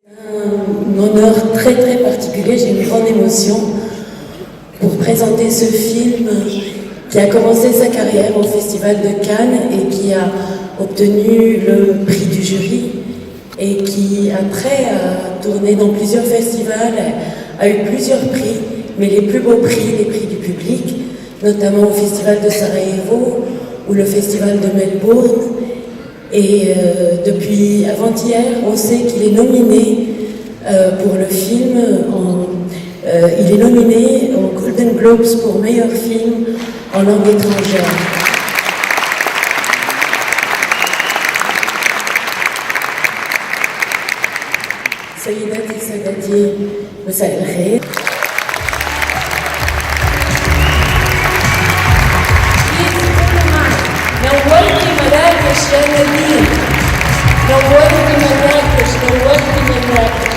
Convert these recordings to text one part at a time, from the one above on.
Un honneur très très particulier, j'ai une grande émotion pour présenter ce film qui a commencé sa carrière au Festival de Cannes et qui a obtenu le prix du jury et qui après a tourné dans plusieurs festivals, a eu plusieurs prix, mais les plus beaux prix, les prix du public, notamment au Festival de Sarajevo ou le Festival de Melbourne. Et depuis avant-hier, on sait qu'il est nominé pour le film, il est nominé aux Golden Globes pour meilleur film en langue étrangère. سيداتي سادتي مساء الخير. نورت مراكش يا نبيل، نورت مراكش، نورت مراكش.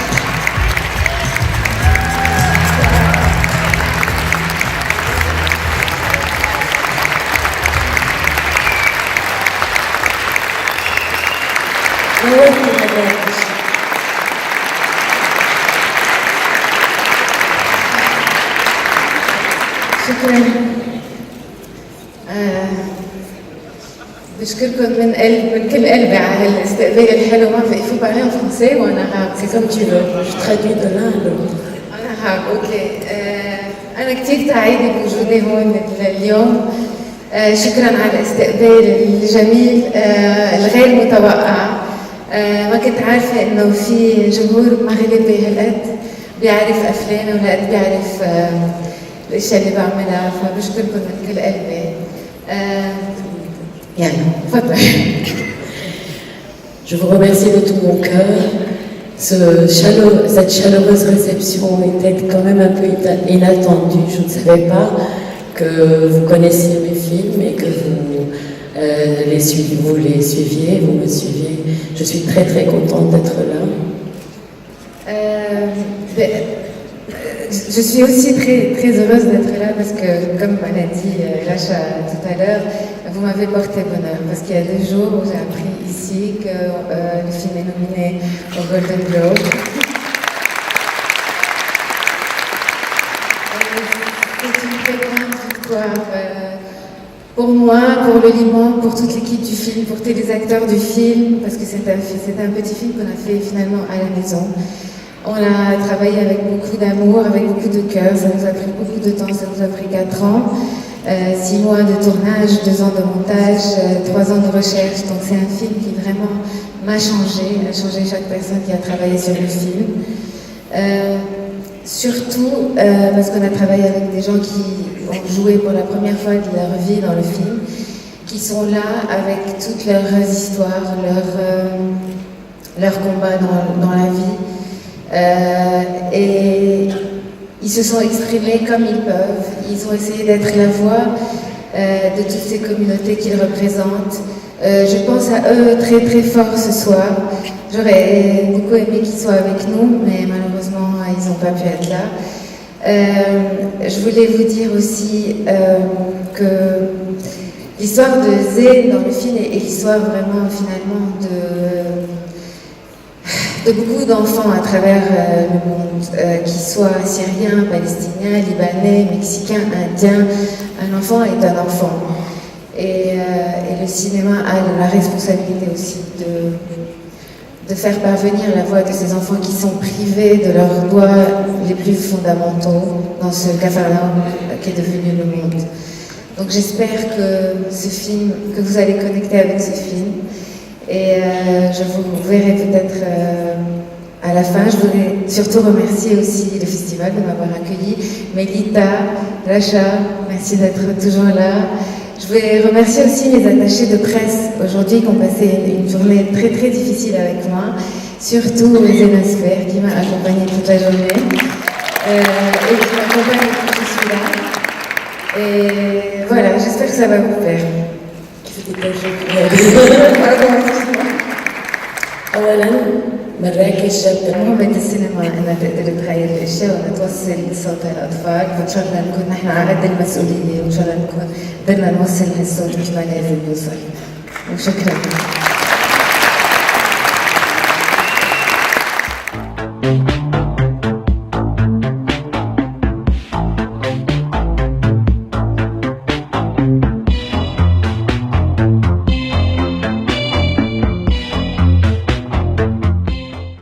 نورت مراكش. شكرا. بشكركم من كل قلبي على الاستقبال الحلو. ما في فو بارلي ان فرونسي وانا هاك سي كوم تو فو. Je traduis de l'un à l'autre. انا هاك اوكي. انا كثير سعيده بوجودي هون اليوم. شكرا على الاستقبال الجميل الغير متوقع. ما كنت عارفه انه في جمهور مغربي هالقد بيعرف افلامي وهالقد بيعرف الاشياء اللي بعملها، فبشكركم من كل قلبي. Je vous remercie de tout mon cœur. Cette chaleureuse réception était quand même un peu inattendue. Je ne savais pas que vous connaissiez mes films et que vous les suiviez, vous me suiviez. Je suis très très contente d'être là. Je suis aussi très, très heureuse d'être là parce que, comme on a dit Racha tout à l'heure, vous m'avez porté bonheur. Parce qu'il y a 2 jours où j'ai appris ici que le film est nominé au Golden Globe. C'est une très grande victoire pour moi, pour le Liban, pour toute l'équipe du film, pour tous les acteurs du film, parce que c'est un petit film qu'on a fait finalement à la maison. On a travaillé avec beaucoup d'amour, avec beaucoup de cœur. Ça nous a pris beaucoup de temps, ça nous a pris 4 ans. 6 mois de tournage, 2 ans de montage, 3 ans de recherche. Donc c'est un film qui vraiment m'a changé, a changé chaque personne qui a travaillé sur le film. Surtout parce qu'on a travaillé avec des gens qui ont joué pour la première fois de leur vie dans le film, qui sont là avec toutes leurs histoires, leurs combats dans la vie. Et ils se sont exprimés comme ils peuvent. Ils ont essayé d'être la voix de toutes ces communautés qu'ils représentent. Je pense à eux très très fort ce soir. J'aurais beaucoup aimé qu'ils soient avec nous, mais malheureusement ils n'ont pas pu être là. Je voulais vous dire aussi que l'histoire de Zé dans le film est l'histoire vraiment finalement de beaucoup d'enfants à travers le monde, qu'ils soient syriens, palestiniens, libanais, mexicains, indiens. Un enfant est un enfant. Et le cinéma a la responsabilité aussi de faire parvenir la voix de ces enfants qui sont privés de leurs droits les plus fondamentaux dans ce capharnaüm qui est devenu le monde. Donc j'espère que que vous allez connecter avec ce film. Et je vous verrai peut-être à la fin. Je voudrais surtout remercier aussi le festival de m'avoir accueilli. Mélita, Racha, merci d'être toujours là. Je voulais remercier aussi les attachés de presse aujourd'hui qui ont passé une journée très très difficile avec moi. Surtout Zéna Sfer qui m'a accompagnée toute la journée et qui m'accompagne depuis que je suis là. Et voilà, j'espère que ça va vous plaire. أولاً مراكش جابت مهمة السينما انها تقدر تغير الاشياء وانها توصل صوت الاطفال، فان شاء الله نكون نحن على قد المسؤولية وان شاء الله نكون قدرنا نوصل هالصوت مثل ما لازم يوصل. وشكرا. Thank you.